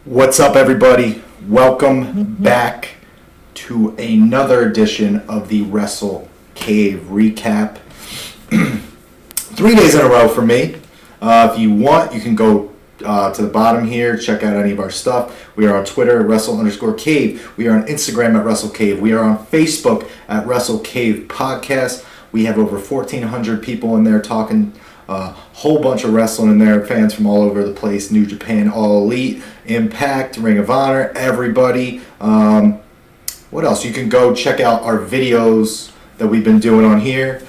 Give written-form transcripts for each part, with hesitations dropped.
What's up, everybody? Welcome back to another edition of the Wrestle Cave recap. 3 days in a row for me. If you want, you can go to the bottom here, check out any of our stuff. We are on Twitter at Wrestle_Cave. We are on Instagram at Wrestle Cave. We are on Facebook at Wrestle Cave Podcast. We have over 1,400 people in there talking a whole bunch of wrestling in there, fans from all over the place, New Japan, All Elite, Impact, Ring of Honor, everybody. What else? You can go check out our videos that we've been doing on here.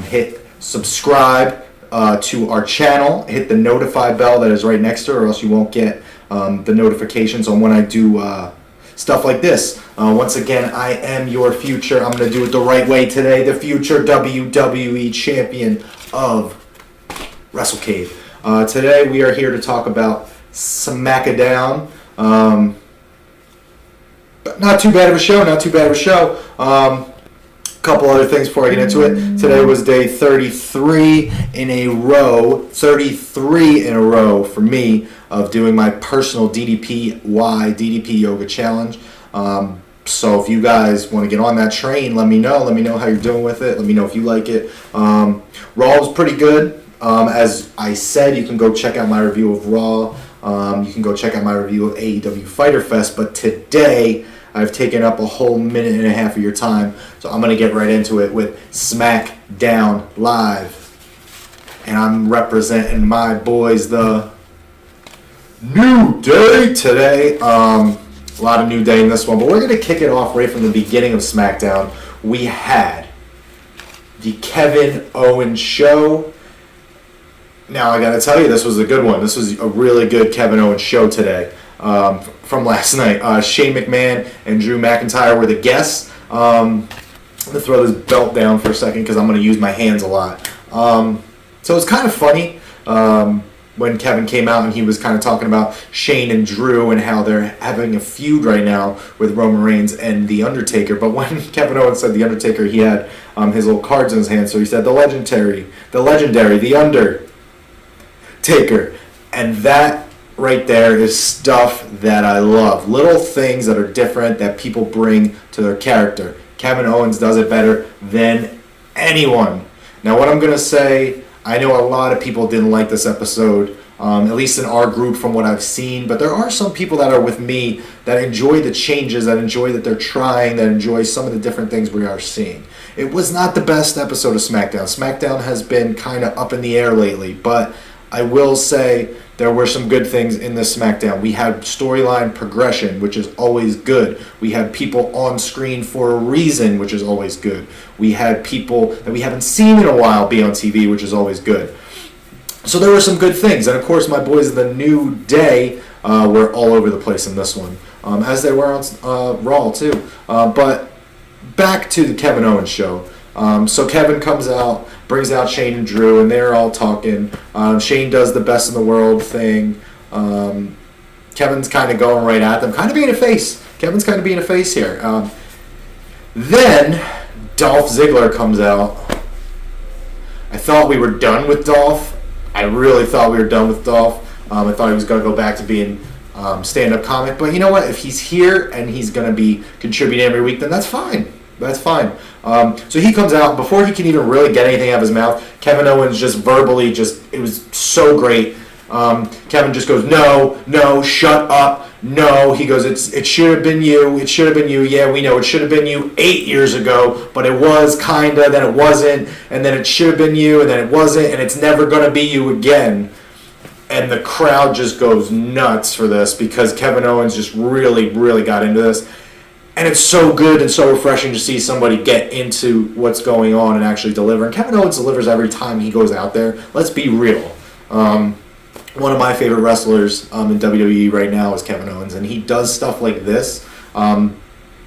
Hit subscribe to our channel. Hit the notify bell that is right next to it, or else you won't get the notifications on when I do stuff like this. Once again, I am your future. I'm going to do it the right way today. The future WWE Champion of Wrestle Cave. Today we are here to talk about Smackdown. But not too bad of a show. Couple other things before I get into it. Today was day 33 in a row for me of doing my personal DDP Yoga Challenge. So if you guys want to get on that train, let me know. Let me know how you're doing with it. Let me know if you like it. Raw was pretty good. As I said, you can go check out my review of Raw. You can go check out my review of AEW Fyter Fest. But today, I've taken up a whole minute and a half of your time. So I'm going to get right into it with Smackdown Live. And I'm representing my boys, the New Day, today. A lot of New Day in this one. But we're going to kick it off right from the beginning of Smackdown. We had the Kevin Owens show. Now, I gotta tell you, this was a good one. This was a really good Kevin Owens show today from last night. Shane McMahon and Drew McIntyre were the guests. I'm gonna throw this belt down for a second because I'm gonna use my hands a lot. So it was kind of funny when Kevin came out and he was kind of talking about Shane and Drew and how they're having a feud right now with Roman Reigns and The Undertaker. But when Kevin Owens said The Undertaker, he had his little cards in his hand. So he said the legendary, The Undertaker. And that right there is stuff that I love. Little things that are different that people bring to their character. Kevin Owens does it better than anyone. Now, what I'm going to say, I know a lot of people didn't like this episode, at least in our group from what I've seen, but there are some people that are with me that enjoy the changes, that enjoy that they're trying, that enjoy some of the different things we are seeing. It was not the best episode of SmackDown. SmackDown has been kind of up in the air lately, but I will say there were some good things in this SmackDown. We had storyline progression, which is always good. We had people on screen for a reason, which is always good. We had people that we haven't seen in a while be on TV, which is always good. So there were some good things. And, of course, my boys, the New Day, were all over the place in this one, as they were on Raw, too. But back to the Kevin Owens show. So Kevin comes out, brings out Shane and Drew, and they're all talking. Shane does the best in the world thing. Kevin's kind of going right at them, kind of being a face. Kevin's kind of being a face here. Then Dolph Ziggler comes out. I thought we were done with Dolph. I really thought we were done with Dolph. I thought he was going to go back to being stand-up comic. But you know what? If he's here and he's going to be contributing every week, then that's fine. That's fine. So he comes out, before he can even really get anything out of his mouth, Kevin Owens just verbally, it was so great. Kevin just goes, no, shut up, no. He goes, it should have been you, yeah, we know, it should have been you 8 years ago, but it was, kinda, then it wasn't, and then it should have been you, and then it wasn't, and it's never gonna be you again. And the crowd just goes nuts for this, because Kevin Owens just really, really got into this. And it's so good and so refreshing to see somebody get into what's going on and actually deliver. And Kevin Owens delivers every time he goes out there. Let's be real. One of my favorite wrestlers in WWE right now is Kevin Owens. And he does stuff like this that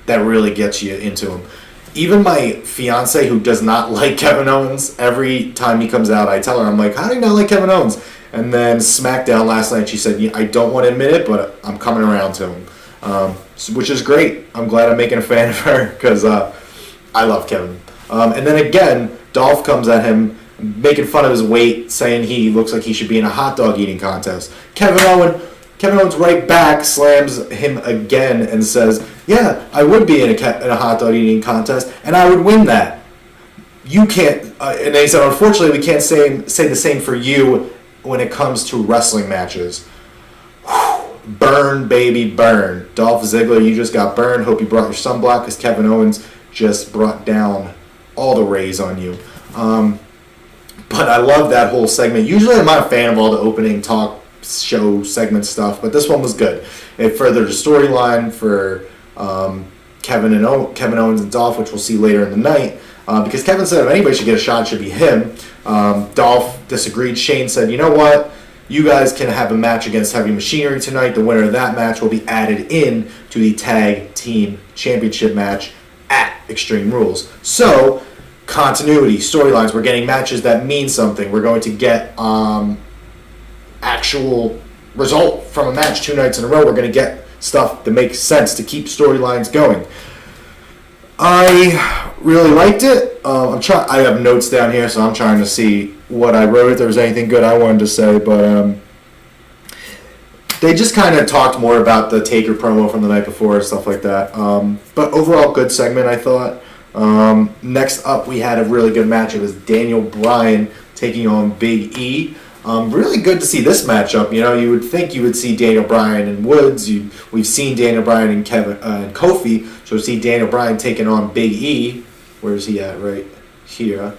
really gets you into him. Even my fiance, who does not like Kevin Owens, every time he comes out, I tell her, I'm like, how do you not like Kevin Owens? And then Smackdown last night, she said, I don't want to admit it, but I'm coming around to him. Which is great. I'm glad I'm making a fan of her because I love Kevin. And then again, Dolph comes at him making fun of his weight, saying he looks like he should be in a hot dog eating contest. Kevin Owens Kevin Owens right back slams him again and says, yeah, I would be in a hot dog eating contest, and I would win that. You can't, and they said, unfortunately, we can't say the same for you when it comes to wrestling matches. Burn, baby, burn. Dolph Ziggler, you just got burned. Hope you brought your sunblock because Kevin Owens just brought down all the rays on you. But I love that whole segment. Usually I'm not a fan of all the opening talk show segment stuff, but this one was good. It furthered the storyline for Kevin Owens and Dolph, which we'll see later in the night. Because Kevin said if anybody should get a shot, it should be him. Dolph disagreed. Shane said, you know what? You guys can have a match against Heavy Machinery tonight. The winner of that match will be added in to the Tag Team Championship match at Extreme Rules. So, continuity, storylines. We're getting matches that mean something. We're going to get actual result from a match 2 nights in a row. We're going to get stuff that makes sense to keep storylines going. I really liked it. I have notes down here, so I'm trying to see what I wrote. If there was anything good I wanted to say, but they just kind of talked more about the Taker promo from the night before and stuff like that. But overall, good segment, I thought. Next up, we had a really good match. It was Daniel Bryan taking on Big E. Really good to see this matchup. You know, you would think you would see Daniel Bryan and Woods. We've seen Daniel Bryan and Kofi. So we see Daniel Bryan taking on Big E. Where's he at? Right here,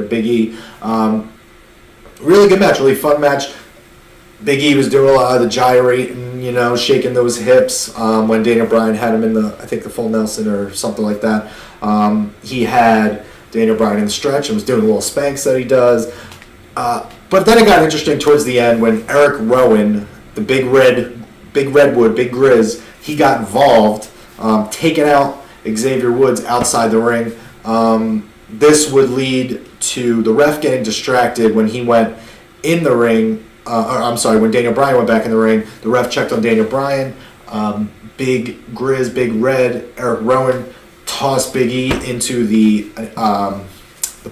Big E. Really good match, really fun match. Big E was doing a lot of the gyrating, you know, shaking those hips when Daniel Bryan had him in the full Nelson or something like that. He had Daniel Bryan in the stretch and was doing a little spanks that he does. But then it got interesting towards the end when Eric Rowan, the Big Redwood, Big Grizz, he got involved, taking out Xavier Woods outside the ring. This would lead to the ref getting distracted when he went in the ring. When Daniel Bryan went back in the ring, the ref checked on Daniel Bryan. Big Grizz, Big Red, Eric Rowan tossed Big E into the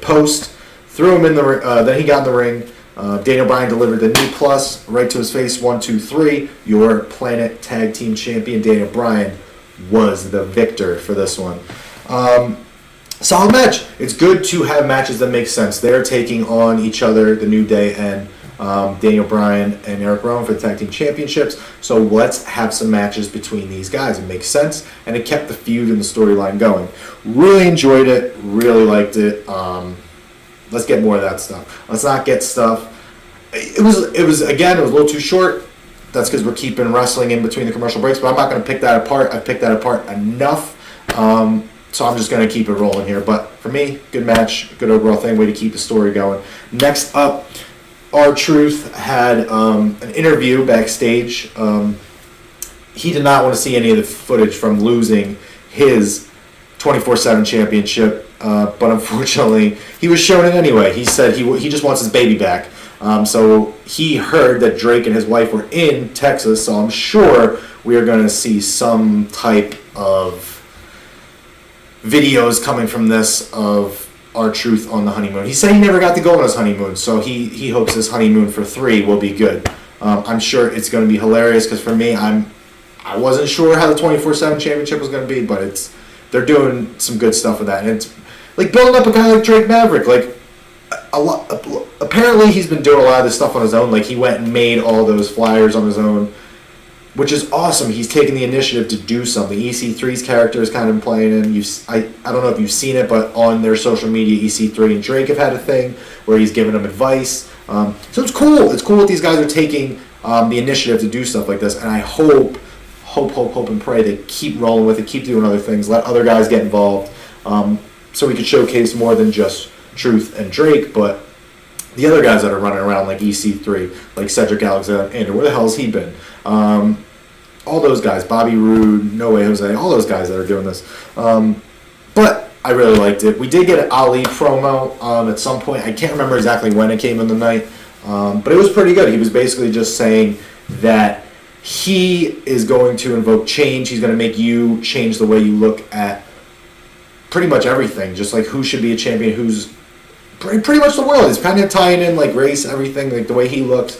post, threw him in the ring. Then he got in the ring. Daniel Bryan delivered the knee plus right to his face. 1, 2, 3. Your Planet Tag Team Champion Daniel Bryan was the victor for this one. Solid match. It's good to have matches that make sense. They're taking on each other, the New Day and Daniel Bryan and Eric Rowan for the Tag Team Championships. So let's have some matches between these guys. It makes sense, and it kept the feud and the storyline going. Really enjoyed it. Really liked it. Let's get more of that stuff. Let's not get stuff. It was a little too short. That's because we're keeping wrestling in between the commercial breaks, but I'm not going to pick that apart. I've picked that apart enough. So I'm just going to keep it rolling here. But for me, good match, good overall thing, way to keep the story going. Next up, R-Truth had an interview backstage. He did not want to see any of the footage from losing his 24/7 championship, but unfortunately, he was shown it anyway. He said he just wants his baby back. So he heard that Drake and his wife were in Texas, so I'm sure we are going to see some type of videos coming from this of R-Truth on the honeymoon. He said he never got to go on his honeymoon, so he hopes his honeymoon for 3 will be good. I'm sure it's going to be hilarious because for me, I wasn't sure how the 24/7 championship was going to be, but they're doing some good stuff with that, and it's like building up a guy like Drake Maverick. Like apparently he's been doing a lot of this stuff on his own. Like he went and made all those flyers on his own, which is awesome. He's taking the initiative to do something. EC3's character is kind of playing in. I don't know if you've seen it, but on their social media, EC3 and Drake have had a thing where he's giving them advice. So it's cool. It's cool that these guys are taking the initiative to do stuff like this, and I hope and pray they keep rolling with it, keep doing other things, let other guys get involved, so we could showcase more than just Truth and Drake, but the other guys that are running around like EC3, like Cedric Alexander, where the hell has he been? All those guys, Bobby Roode, No Way Jose, all those guys that are doing this. But I really liked it. We did get an Ali promo at some point. I can't remember exactly when it came in the night, but it was pretty good. He was basically just saying that he is going to invoke change. He's going to make you change the way you look at pretty much everything, just like who should be a champion, who's pretty much the world. He's kind of tying in like race, everything, like the way he looks,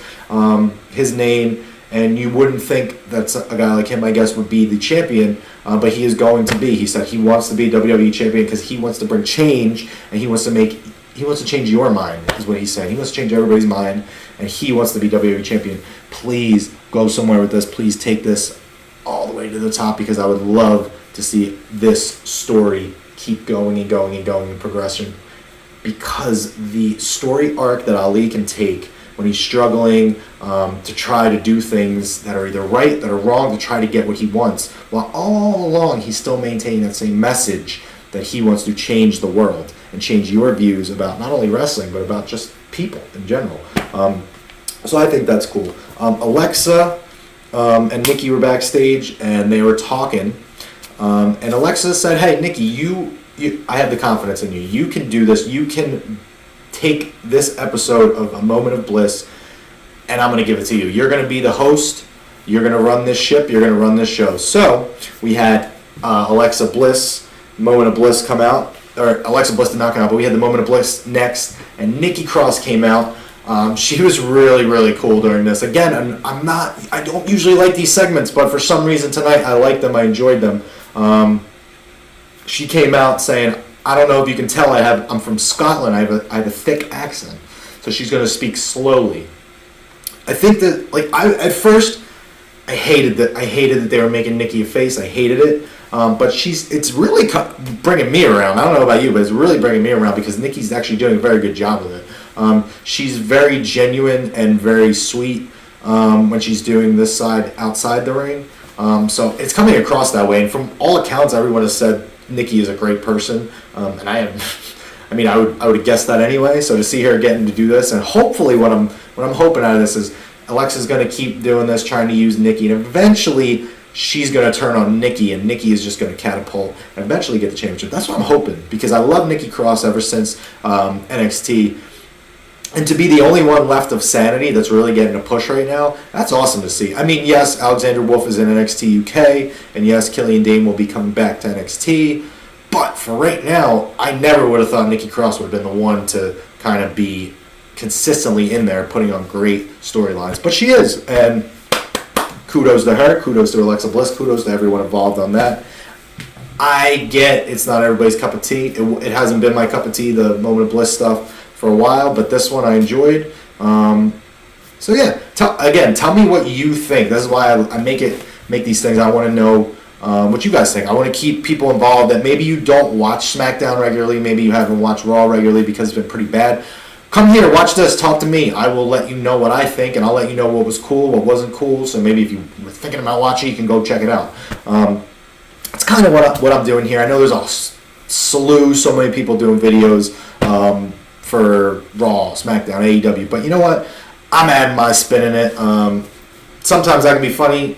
his name, and you wouldn't think that a guy like him, I guess, would be the champion, but he is going to be. He said he wants to be WWE champion because he wants to bring change, and he wants to change your mind, is what he's saying. He wants to change everybody's mind, and he wants to be WWE champion. Please go somewhere with this. Please take this all the way to the top, because I would love to see this story keep going and going and going in progression, because the story arc that Ali can take when he's struggling to try to do things that are either right, that are wrong, to try to get what he wants, while all along he's still maintaining that same message that he wants to change the world and change your views about not only wrestling, but about just people in general. So I think that's cool. Alexa and Nikki were backstage, and they were talking. And Alexa said, "Hey, Nikki, I have the confidence in you. You can do this. You can take this episode of A Moment of Bliss, and I'm going to give it to you. You're going to be the host. You're going to run this ship. You're going to run this show." So we had Alexa Bliss, Moment of Bliss come out. Or Alexa Bliss did not come out, but we had the Moment of Bliss next, and Nikki Cross came out. She was really, really cool during this. Again, I don't usually like these segments, but for some reason tonight I liked them. I enjoyed them. She came out saying, "I don't know if you can tell, I'm from Scotland. I have a thick accent." So she's going to speak slowly. I think that, at first I hated that they were making Nikki a face. I hated it. But it's really bringing me around. I don't know about you, but it's really bringing me around, because Nikki's actually doing a very good job with it. She's very genuine and very sweet when she's doing this side outside the ring. So it's coming across that way. And from all accounts, everyone has said Nikki is a great person. And I would have guessed that anyway. So to see her getting to do this, and hopefully what I'm hoping out of this is Alexa's going to keep doing this, trying to use Nikki, and eventually she's going to turn on Nikki, and Nikki is just going to catapult and eventually get the championship. That's what I'm hoping, because I love Nikki Cross ever since NXT. And to be the only one left of Sanity that's really getting a push right now, that's awesome to see. I mean, yes, Alexander Wolf is in NXT UK, and yes, Killian Dane will be coming back to NXT, but for right now, I never would have thought Nikki Cross would have been the one to kind of be consistently in there, putting on great storylines. But she is, and kudos to her, kudos to Alexa Bliss, kudos to everyone involved on that. I get it's not everybody's cup of tea. It hasn't been my cup of tea, the Moment of Bliss stuff, for a while, but this one I enjoyed. So yeah, tell me what you think. This is why I make these things. I want to know what you guys think. I want to keep people involved that maybe you don't watch SmackDown regularly, maybe you haven't watched Raw regularly because it's been pretty bad. Come here, watch this, talk to me. I will let you know what I think, and I'll let you know what was cool, what wasn't cool. So maybe if you were thinking about watching, you can go check it out. It's kind of what I'm doing here. I know there's a slew, so many people doing videos for Raw, SmackDown, AEW, but you know what? I'm adding my spin in it. Sometimes that can be funny.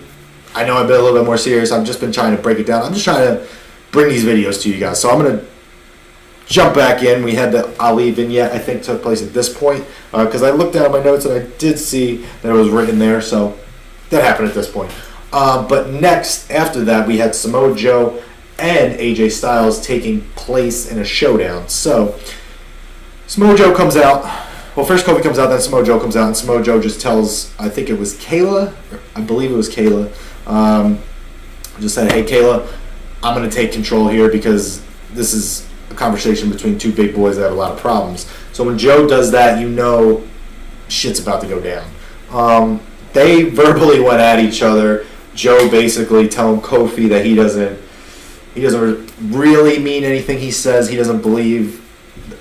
I know I've been a little bit more serious. I've just been trying to break it down. I'm just trying to bring these videos to you guys. So I'm going to jump back in. We had the Ali vignette, I think, took place at this point, because I looked down at my notes and I did see that it was written there, so that happened at this point. But next, after that, we had Samoa Joe and AJ Styles taking place in a showdown. So Samoa Joe comes out. Well, first Kofi comes out, then Samoa Joe comes out, and Samoa Joe just tells, I think it was Kayla, I believe it was Kayla, just said, "Hey, Kayla, I'm going to take control here because this is a conversation between two big boys that have a lot of problems." So when Joe does that, you know shit's about to go down. They verbally went at each other. Joe basically telling Kofi that he doesn't really mean anything he says. He doesn't believe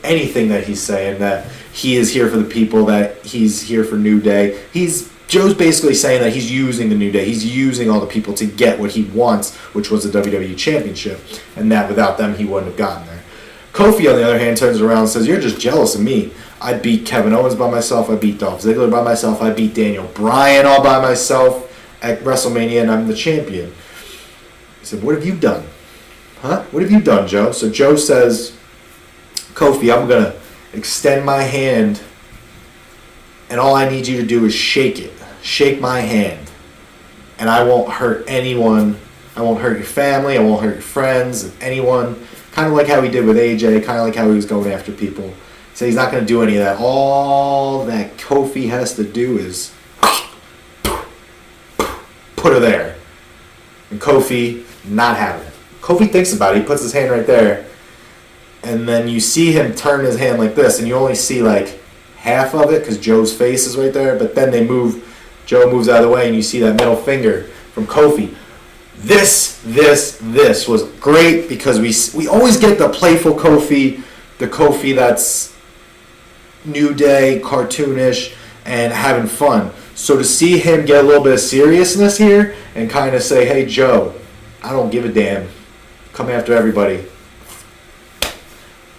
anything that he's saying, that he is here for the people, that he's here for New Day. Joe's basically saying that he's using the New Day. He's using all the people to get what he wants, which was the WWE Championship, and that without them he wouldn't have gotten there. Kofi, on the other hand, turns around and says, "You're just jealous of me. I beat Kevin Owens by myself. I beat Dolph Ziggler by myself. I beat Daniel Bryan all by myself at WrestleMania, and I'm the champion." He said, "What have you done? Huh? What have you done, Joe?" So Joe says, "Kofi, I'm going to extend my hand, and all I need you to do is shake it. Shake my hand. And I won't hurt anyone. I won't hurt your family. I won't hurt your friends, anyone." Kind of like how he did with AJ, kind of like how he was going after people. So he's not going to do any of that. All that Kofi has to do is put her there. And Kofi not having it. Kofi thinks about it. He puts his hand right there. And then you see him turn his hand like this, and you only see like half of it because Joe's face is right there. But then Joe moves out of the way, and you see that middle finger from Kofi. This was great because we always get the playful Kofi, the Kofi that's New Day, cartoonish, and having fun. So to see him get a little bit of seriousness here and kind of say, hey, Joe, I don't give a damn. Come after everybody.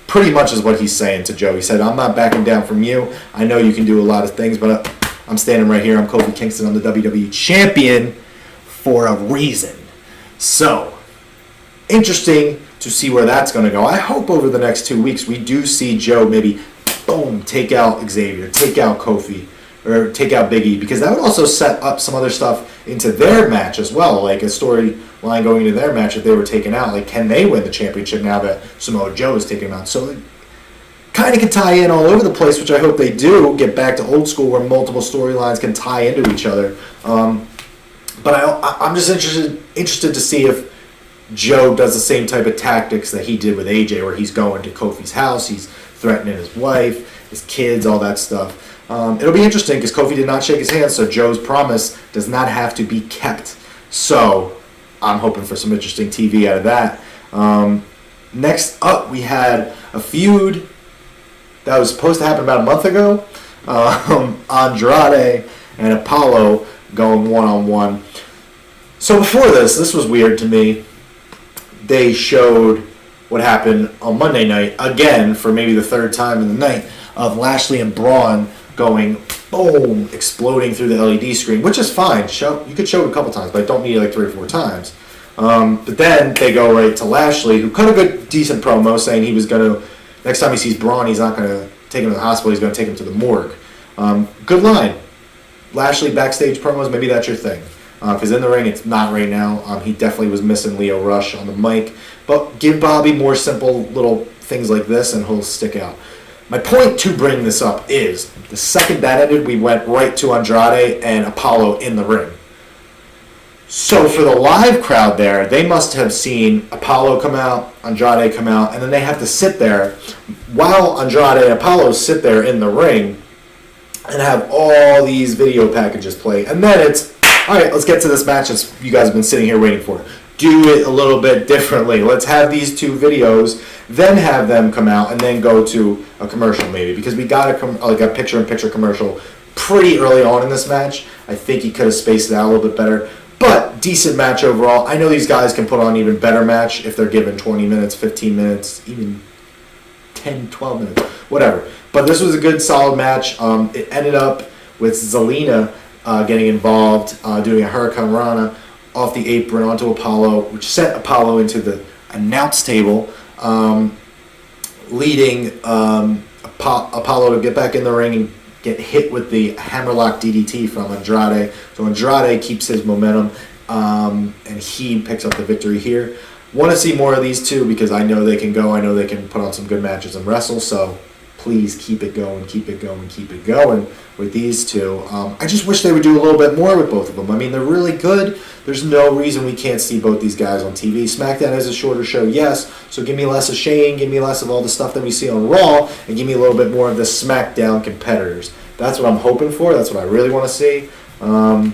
Pretty much is what he's saying to Joe. He said, I'm not backing down from you. I know you can do a lot of things, but I'm standing right here. I'm Kofi Kingston. I'm the WWE Champion for a reason. So, interesting to see where that's going to go. I hope over the next 2 weeks we do see Joe maybe, boom, take out Xavier, take out Kofi, or take out Big E, because that would also set up some other stuff into their match as well, like a storyline going into their match if they were taken out. Like, can they win the championship now that Samoa Joe is taken out? So it kind of can tie in all over the place, which I hope they do get back to old school where multiple storylines can tie into each other. But I'm just interested to see if Joe does the same type of tactics that he did with AJ, where he's going to Kofi's house, he's threatening his wife, his kids, all that stuff. It'll be interesting because Kofi did not shake his hand, so Joe's promise does not have to be kept. So I'm hoping for some interesting TV out of that. Next up, we had a feud that was supposed to happen about a month ago. Andrade and Apollo going one-on-one. So before this was weird to me. They showed what happened on Monday night, again, for maybe the third time in the night, of Lashley and Braun going, boom, exploding through the LED screen, which is fine. You could show it a couple times, but I don't need it like 3 or 4 times. But then they go right to Lashley, who cut a good, decent promo, saying he was going to, next time he sees Braun, he's not going to take him to the hospital, he's going to take him to the morgue. Good line. Lashley backstage promos, maybe that's your thing. Because in the ring, it's not right now. He definitely was missing Leo Rush on the mic. But give Bobby more simple little things like this, and he'll stick out. My point to bring this up is, the second that ended, we went right to Andrade and Apollo in the ring. So for the live crowd there, they must have seen Apollo come out, Andrade come out, and then they have to sit there while Andrade and Apollo sit there in the ring and have all these video packages play. And then it's, all right, let's get to this match that you guys have been sitting here waiting for. Do it a little bit differently. Let's have these 2 videos, then have them come out, and then go to a commercial maybe. Because we got a picture-in-picture commercial pretty early on in this match. I think he could have spaced it out a little bit better. But decent match overall. I know these guys can put on even better match if they're given 20 minutes, 15 minutes, even 10, 12 minutes, whatever. But this was a good, solid match. It ended up with Zelina getting involved, doing a Hurricane Rana off the apron onto Apollo, which sent Apollo into the announce table, leading Apollo to get back in the ring and get hit with the hammerlock DDT from Andrade. So Andrade keeps his momentum, and he picks up the victory here. Want to see more of these 2 because I know they can go. I know they can put on some good matches and wrestle, so please keep it going with these 2. I just wish they would do a little bit more with both of them. I mean, they're really good. There's no reason we can't see both these guys on TV. SmackDown is a shorter show, yes, so give me less of Shane, give me less of all the stuff that we see on Raw, and give me a little bit more of the SmackDown competitors. That's what I'm hoping for. That's what I really want to see. I'm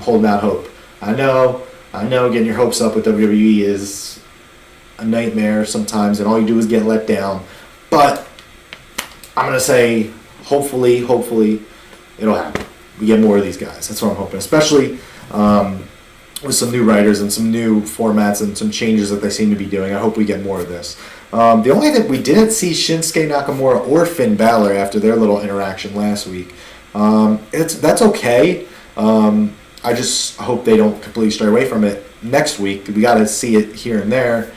holding out hope. I know, getting your hopes up with WWE is a nightmare sometimes, and all you do is get let down. But I'm going to say, hopefully, it'll happen. We get more of these guys. That's what I'm hoping, especially with some new writers and some new formats and some changes that they seem to be doing. I hope we get more of this. The only thing we didn't see Shinsuke Nakamura or Finn Balor after their little interaction last week. That's okay. I just hope they don't completely stray away from it next week. We got to see it here and there.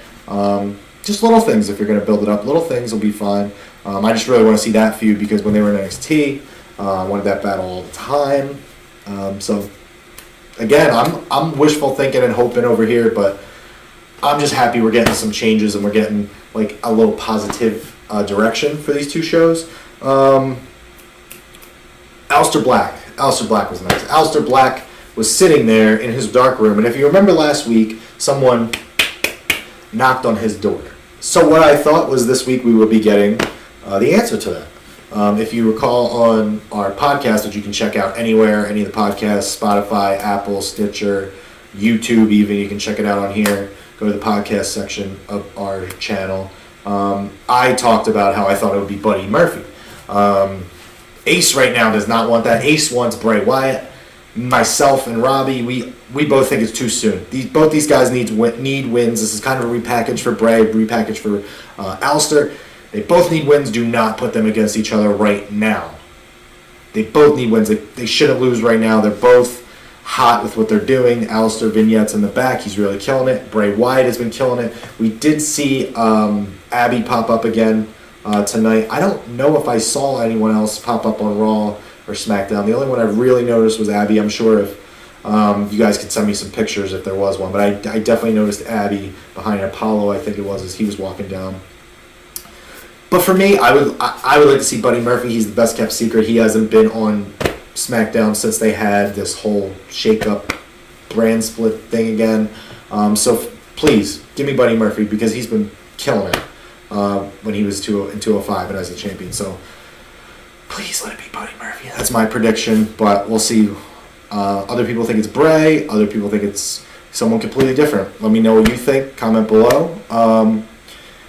Just little things, if you're going to build it up. Little things will be fine. I just really want to see that feud because when they were in NXT, I wanted that battle all the time. So, again, I'm wishful thinking and hoping over here, but I'm just happy we're getting some changes and we're getting like a little positive direction for these 2 shows. Aleister Black was nice. Aleister Black was sitting there in his dark room, and if you remember last week, someone knocked on his door. So what I thought was this week we would be getting the answer to that. If you recall on our podcast, which you can check out anywhere, any of the podcasts, Spotify, Apple, Stitcher, YouTube even, you can check it out on here. Go to the podcast section of our channel. I talked about how I thought it would be Buddy Murphy. Ace right now does not want that. Ace wants Bray Wyatt. Myself and Robbie, we both think it's too soon. Both these guys need wins. This is kind of a repackage for Bray, repackage for Alistair. They both need wins. Do not put them against each other right now. They both need wins. They shouldn't lose right now. They're both hot with what they're doing. Alistair vignettes in the back. He's really killing it. Bray Wyatt has been killing it. We did see Abby pop up again tonight. I don't know if I saw anyone else pop up on Raw or SmackDown. The only one I really noticed was Abby. I'm sure if you guys could send me some pictures if there was one. But I definitely noticed Abby behind Apollo, I think it was, as he was walking down. But for me, I would like to see Buddy Murphy. He's the best kept secret. He hasn't been on SmackDown since they had this whole shake-up brand split thing again. So please, give me Buddy Murphy because he's been killing it when he was in 205 and as a champion. So please let it be Buddy Murphy. That's my prediction, but we'll see. Other people think it's Bray. Other people think it's someone completely different. Let me know what you think. Comment below.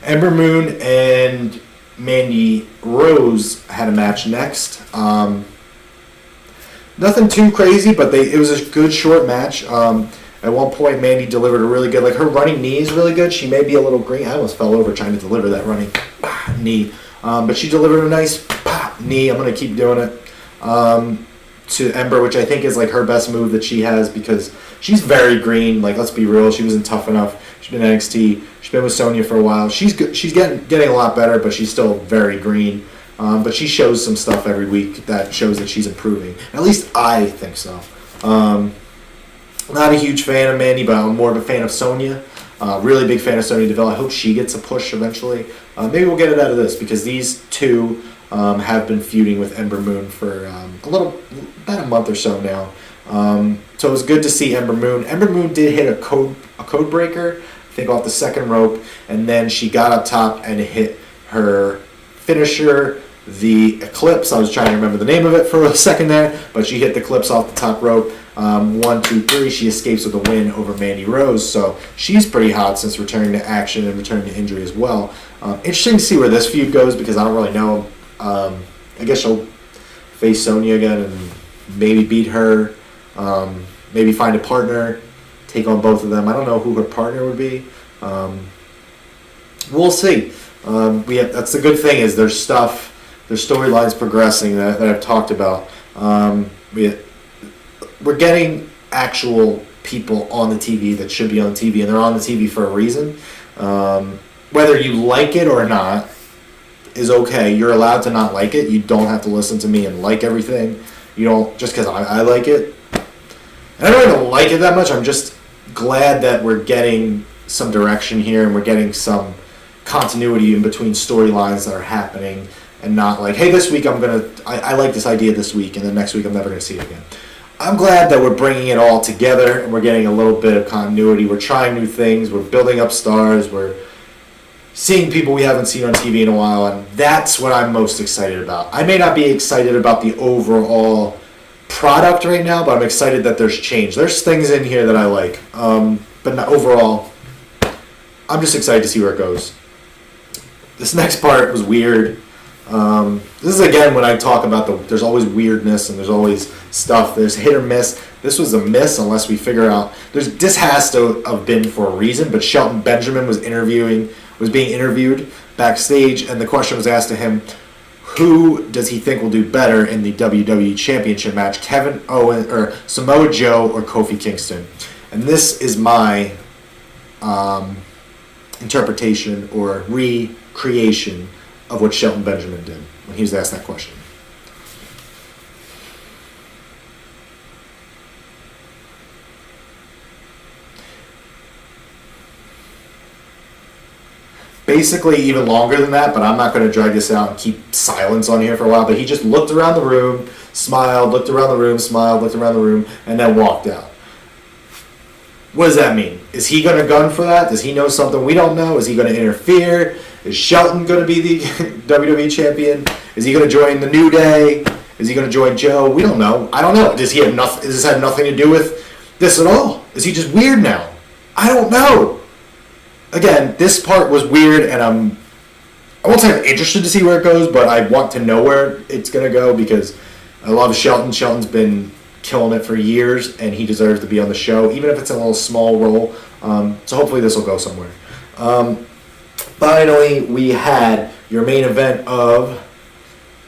Ember Moon and Mandy Rose had a match next. Nothing too crazy, but it was a good short match. At one point, Mandy delivered a really good, her running knee is really good. She may be a little green. I almost fell over trying to deliver that running knee. But she delivered a nice knee. I'm going to keep doing it to Ember, which I think is her best move that she has because she's very green. Let's be real. She wasn't tough enough. She's been in NXT. She's been with Sonya for a while. She's good. She's getting a lot better, but she's still very green. But she shows some stuff every week that shows that she's improving. At least I think so. Not a huge fan of Mandy, but I'm more of a fan of Sonya. Really big fan of Sonya Deville. I hope she gets a push eventually. Maybe we'll get it out of this because these two have been feuding with Ember Moon for about a month or so now. So it was good to see Ember Moon. Ember Moon did hit a code breaker, I think off the second rope, and then she got up top and hit her finisher, the Eclipse. I was trying to remember the name of it for a second there, but she hit the Eclipse off the top rope. 1, 2, 3. She escapes with a win over Mandy Rose, so she's pretty hot since returning to action and returning to injury as well. Interesting to see where this feud goes because I don't really know. I guess she'll face Sonya again and maybe beat her. Maybe find a partner, take on both of them. I don't know who her partner would be. We'll see. That's the good thing is there's storylines progressing that I've talked about. We're getting actual people on the TV that should be on TV, and they're on the TV for a reason. Whether you like it or not is okay. You're allowed to not like it. You don't have to listen to me and like everything. You don't just because I like it. And I really don't like it that much. I'm just glad that we're getting some direction here and we're getting some continuity in between storylines that are happening and not hey, this week I like this idea this week and then next week I'm never going to see it again. I'm glad that we're bringing it all together and we're getting a little bit of continuity. We're trying new things. We're building up stars. We're seeing people we haven't seen on TV in a while, and that's what I'm most excited about. I may not be excited about the overall product right now, but I'm excited that there's change. There's things in here that I like, but not overall, I'm just excited to see where it goes. This next part was weird. This is again when I talk about there's always weirdness and there's always stuff. There's hit or miss. This was a miss unless we figure out. This has to have been for a reason. But Shelton Benjamin was being interviewed backstage, and the question was asked to him: who does he think will do better in the WWE Championship match, Kevin Owens or Samoa Joe or Kofi Kingston? And this is my interpretation or recreation of what Shelton Benjamin did when he was asked that question. basically even longer than that, but I'm not going to drag this out and keep silence on here for a while. But he just looked around the room, smiled, looked around the room, smiled, looked around the room, and then walked out. What does that mean? Is he going to gun for that? Does he know something we don't know? Is he going to interfere? Is Shelton going to be the WWE champion? Is he going to join the New Day? Is he going to join Joe? We don't know. I don't know. Does this have nothing to do with this at all? Is he just weird now? I don't know. Again, this part was weird, and I won't say I'm interested to see where it goes, but I want to know where it's going to go because I love Shelton. Shelton's been killing it for years, and he deserves to be on the show, even if it's a little small role. So hopefully this will go somewhere. Finally, we had your main event of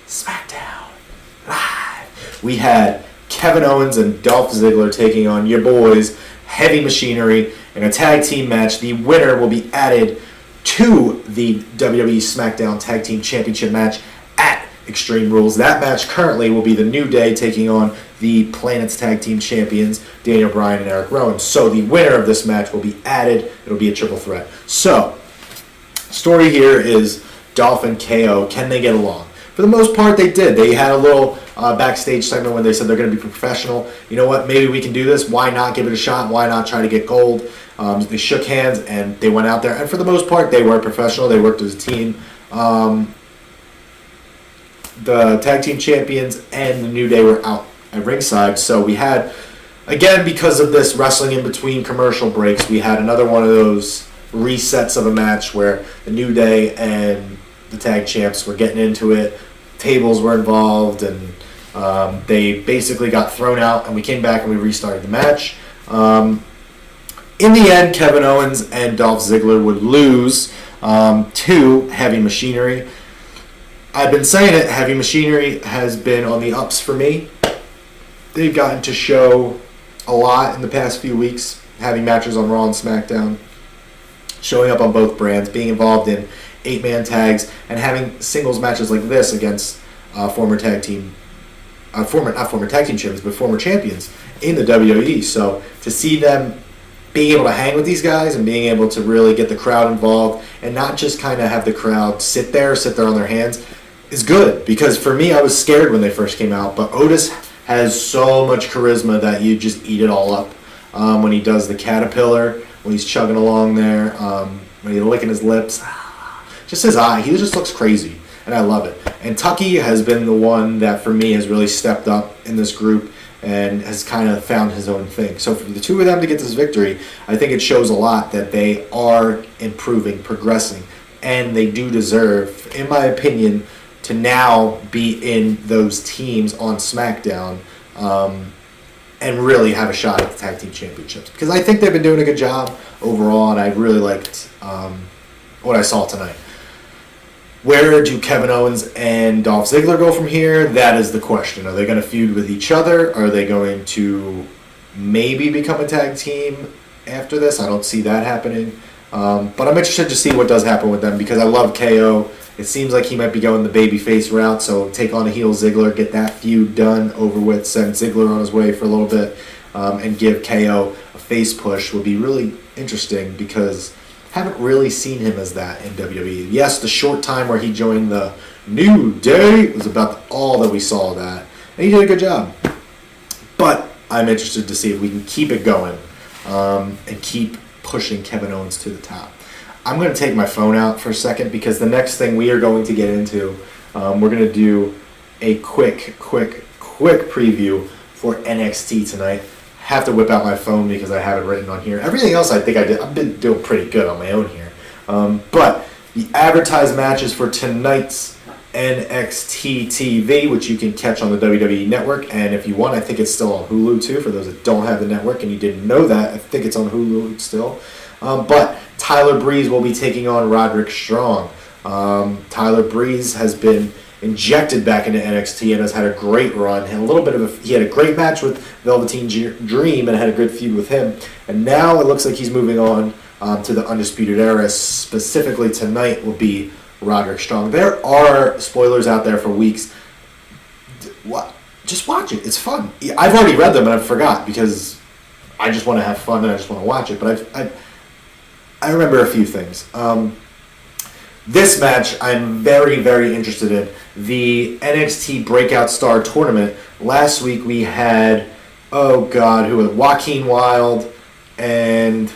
Smackdown Live. We had Kevin Owens and Dolph Ziggler taking on your boys, Heavy Machinery, in a tag team match. The winner will be added to the WWE SmackDown Tag Team Championship match at Extreme Rules. That match currently will be the New Day taking on the Planet's Tag Team Champions, Daniel Bryan and Eric Rowan. So the winner of this match will be added. It'll be a triple threat. So, story here is Dolph and KO. Can they get along? For the most part, they did. They had a little backstage segment when they said they're going to be professional. You know what? Maybe we can do this. Why not give it a shot? Why not try to get gold? They shook hands and they went out there. And for the most part, they were professional. They worked as a team. The tag team champions and the New Day were out at ringside. So we had, again, because of this wrestling in between commercial breaks, we had another one of those resets of a match where the New Day and the tag champs were getting into it. Tables were involved, and they basically got thrown out, and we came back and we restarted the match. In the end, Kevin Owens and Dolph Ziggler would lose to Heavy Machinery. I've been saying it, Heavy Machinery has been on the ups for me. They've gotten to show a lot in the past few weeks, having matches on Raw and SmackDown, showing up on both brands, being involved in 8-man tags, and having singles matches like this against former champions, but former champions in the WWE. So to see them being able to hang with these guys and being able to really get the crowd involved and not just kind of have the crowd sit there on their hands is good. Because for me, I was scared when they first came out, but Otis has so much charisma that you just eat it all up. When he does the caterpillar, when he's chugging along there, when he's licking his lips, just his eye, he just looks crazy, and I love it. And Tucky has been the one that, for me, has really stepped up in this group and has kind of found his own thing. So for the two of them to get this victory, I think it shows a lot that they are improving, progressing, and they do deserve, in my opinion, to now be in those teams on SmackDown and really have a shot at the Tag Team Championships. Because I think they've been doing a good job overall, and I really liked what I saw tonight. Where do Kevin Owens and Dolph Ziggler go from here? That is the question. Are they going to feud with each other? Are they going to maybe become a tag team after this? I don't see that happening. But I'm interested to see what does happen with them because I love KO. It seems like he might be going the babyface route, so take on a heel Ziggler, get that feud done, over with, send Ziggler on his way for a little bit, and give KO a face push would be really interesting because haven't really seen him as that in WWE. Yes, the short time where he joined the New Day was about all that we saw of that. And he did a good job. But I'm interested to see if we can keep it going and keep pushing Kevin Owens to the top. I'm going to take my phone out for a second because the next thing we are going to get into, we're going to do a quick preview for NXT tonight. Have to whip out my phone because I have it written on here. Everything else I think I've been doing pretty good on my own here. But the advertised matches for tonight's NXT TV, which you can catch on the WWE Network, and if you want, I think it's still on Hulu too, for those that don't have the network and you didn't know that, I think it's on Hulu still. But Tyler Breeze will be taking on Roderick Strong. Tyler Breeze has been injected back into NXT and has had a great run. He had a great match with Velveteen Dream and had a good feud with him. And now it looks like he's moving on to the Undisputed Era. Specifically tonight will be Roderick Strong. There are spoilers out there for weeks. Just watch it. It's fun. I've already read them and I forgot because I just want to have fun and I just want to watch it. But I remember a few things. This match I'm very, very interested in. The NXT Breakout Star Tournament. Last week we had, who was Joaquin Wilde and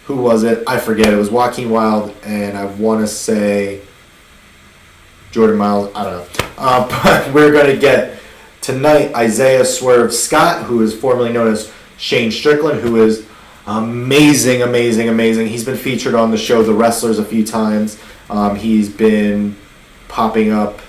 who was it? I forget. It was Joaquin Wilde and I want to say Jordan Miles. I don't know. But we're going to get tonight Isaiah Swerve Scott, who is formerly known as Shane Strickland, who is amazing. He's been featured on the show The Wrestlers a few times. He's been popping up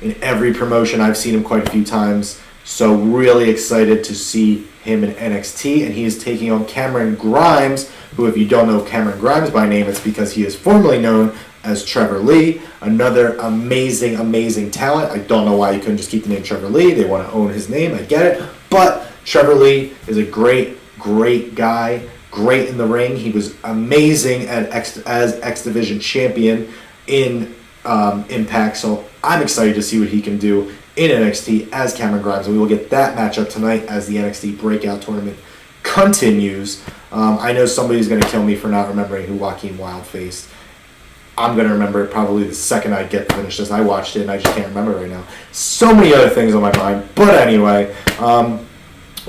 in every promotion. I've seen him quite a few times. So really excited to see him in NXT. And he is taking on Cameron Grimes, who, if you don't know Cameron Grimes by name, it's because he is formerly known as Trevor Lee. Another amazing talent. I don't know why you couldn't just keep the name Trevor Lee. They want to own his name. I get it. But Trevor Lee is a great guy. Great in the ring. He was amazing as X Division champion in Impact. So I'm excited to see what he can do in NXT as Cameron Grimes. And we will get that matchup tonight as the NXT Breakout Tournament continues. I know somebody's going to kill me for not remembering who Joaquin Wilde faced. I'm going to remember it probably the second I get finished this. I watched it and I just can't remember right now. So many other things on my mind. But anyway,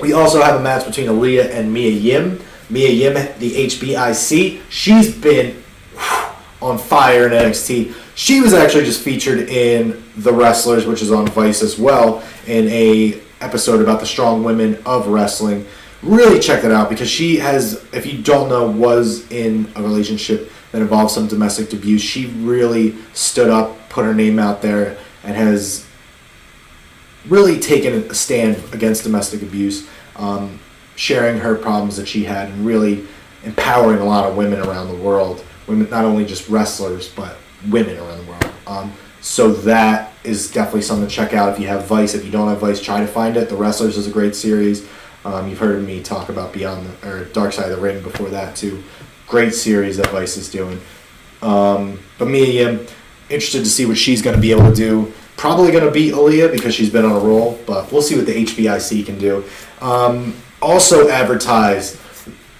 we also have a match between Aaliyah and Mia Yim. Mia Yim, the HBIC, she's been on fire in NXT. She was actually just featured in The Wrestlers, which is on Vice as well, in a episode about the strong women of wrestling. Really check that out because she has, if you don't know, was in a relationship that involved some domestic abuse. She really stood up, put her name out there, and has really taken a stand against domestic abuse. Sharing her problems that she had and really empowering a lot of women around the world. Women, not only just wrestlers, but women around the world. So that is definitely something to check out if you have Vice. If you don't have Vice, try to find it. The Wrestlers is a great series. You've heard me talk about Dark Side of the Ring before that too. Great series that Vice is doing. But Mia Yim, interested to see what she's going to be able to do. Probably going to beat Aaliyah because she's been on a roll, but we'll see what the HBIC can do. Also advertised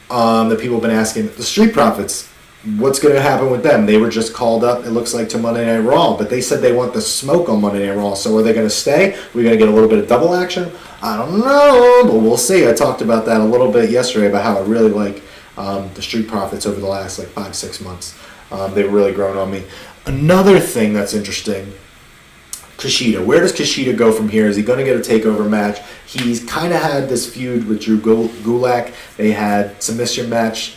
that people have been asking, the Street Profits, what's going to happen with them? They were just called up, it looks like, to Monday Night Raw, but they said they want the smoke on Monday Night Raw, so are they going to stay? Are we going to get a little bit of double action? I don't know, but we'll see. I talked about that a little bit yesterday about how I really like the Street Profits over the last 5-6 months. They've really grown on me. Another thing that's interesting, Kushida. Where does Kushida go from here? Is he going to get a takeover match? He's kind of had this feud with Drew Gulak. They had submission match,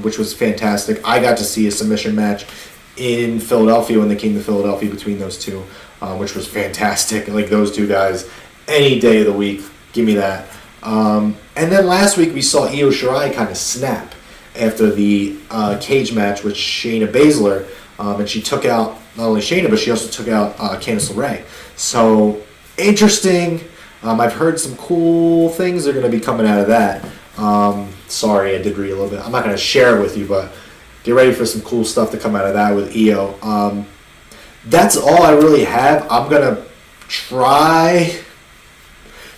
which was fantastic. I got to see a submission match in Philadelphia when they came to Philadelphia between those two, which was fantastic. Like those two guys, any day of the week, give me that. And then last week we saw Io Shirai kind of snap after the cage match with Shayna Baszler, and she took out not only Shayna, but she also took out Candice LeRae. So, interesting. I've heard some cool things that are going to be coming out of that. Sorry, I did read a little bit. I'm not going to share it with you, but get ready for some cool stuff to come out of that with Io. That's all I really have. I'm going to try.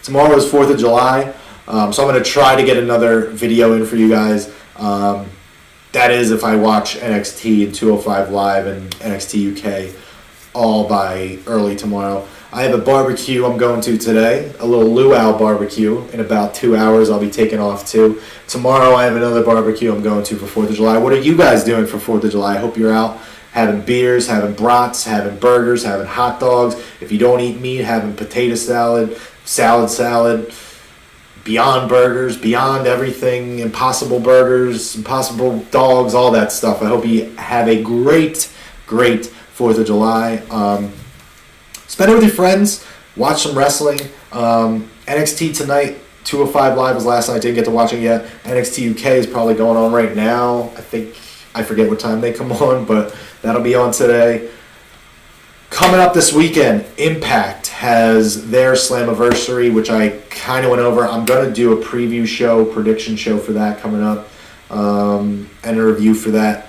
Tomorrow is 4th of July, so I'm going to try to get another video in for you guys. That is if I watch NXT and 205 Live and NXT UK all by early tomorrow. I have a barbecue I'm going to today, a little luau barbecue. In about 2 hours I'll be taking off too. Tomorrow I have another barbecue I'm going to for 4th of July. What are you guys doing for 4th of July? I hope you're out having beers, having brats, having burgers, having hot dogs. If you don't eat meat, having potato salad, salad, Beyond Burgers, Beyond everything, Impossible Burgers, Impossible Dogs, all that stuff. I hope you have a great 4th of July. Spend it with your friends. Watch some wrestling. NXT tonight, 205 Live was last night. Didn't get to watch it yet. NXT UK is probably going on right now. I forget what time they come on, but that'll be on today. Coming up this weekend, Impact has their Slammiversary, which I kind of went over. I'm going to do a preview show, prediction show for that coming up, and a review for that.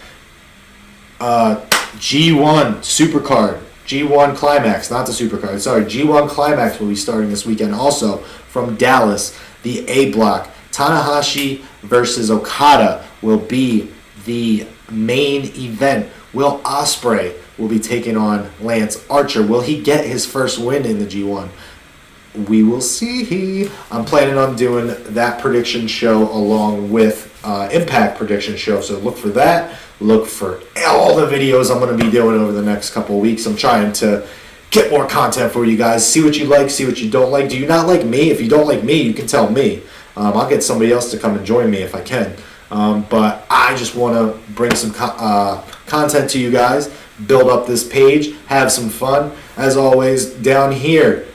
G1 Supercard, G1 Climax, not the Supercard, sorry, G1 Climax will be starting this weekend. Also, from Dallas, the A Block, Tanahashi versus Okada will be the main event. Will Ospreay will be taking on Lance Archer. Will he get his first win in the G1? We will see. I'm planning on doing that prediction show along with Impact prediction show, so look for that. Look for all the videos I'm going to be doing over the next couple of weeks. I'm trying to get more content for you guys. See what you like, see what you don't like. Do you not like me? If you don't like me, you can tell me. I'll get somebody else to come and join me if I can. But I just want to bring some content to you guys, build up this page, have some fun. As always, down here,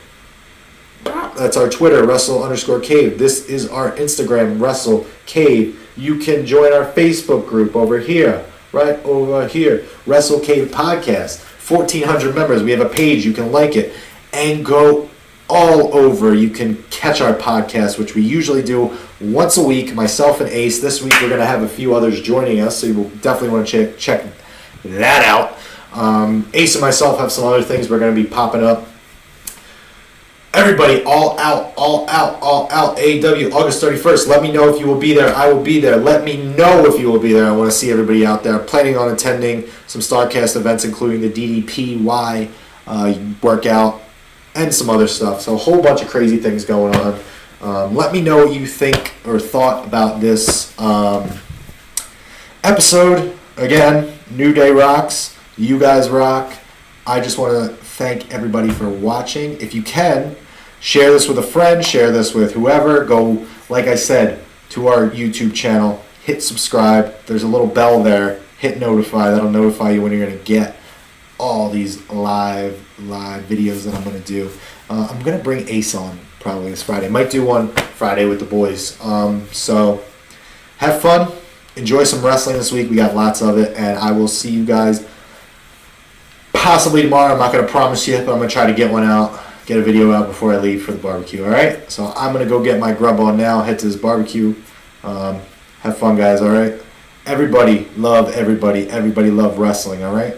that's our Twitter, Wrestle_Cave. This is our Instagram, Wrestle Cave. You can join our Facebook group over here, right over here, Wrestle Cave Podcast. 1,400 members. We have a page. You can like it and go all over. You can catch our podcast, which we usually do once a week, myself and Ace. This week we're going to have a few others joining us, so you will definitely want to check that out. Ace and myself have some other things we're going to be popping up. Everybody, all out, AEW, August 31st. Let me know if you will be there. I will be there. Let me know if you will be there. I want to see everybody out there. Planning on attending some StarCast events, including the DDPY workout and some other stuff. So a whole bunch of crazy things going on. Let me know what you think or thought about this episode. Again, New Day rocks. You guys rock. I just want to thank everybody for watching. If you can, share this with a friend, share this with whoever. Go, like I said, to our YouTube channel, hit subscribe. There's a little bell there. Hit notify. That'll notify you when you're going to get all these live videos that I'm going to do. I'm going to bring Ace on probably this Friday. Might do one Friday with the boys. So have fun. Enjoy some wrestling this week. We got lots of it. And I will see you guys possibly tomorrow. I'm not going to promise you, but I'm going to try to get a video out before I leave for the barbecue, alright? So I'm going to go get my grub on now, head to this barbecue. Have fun, guys, alright? Everybody love wrestling, alright?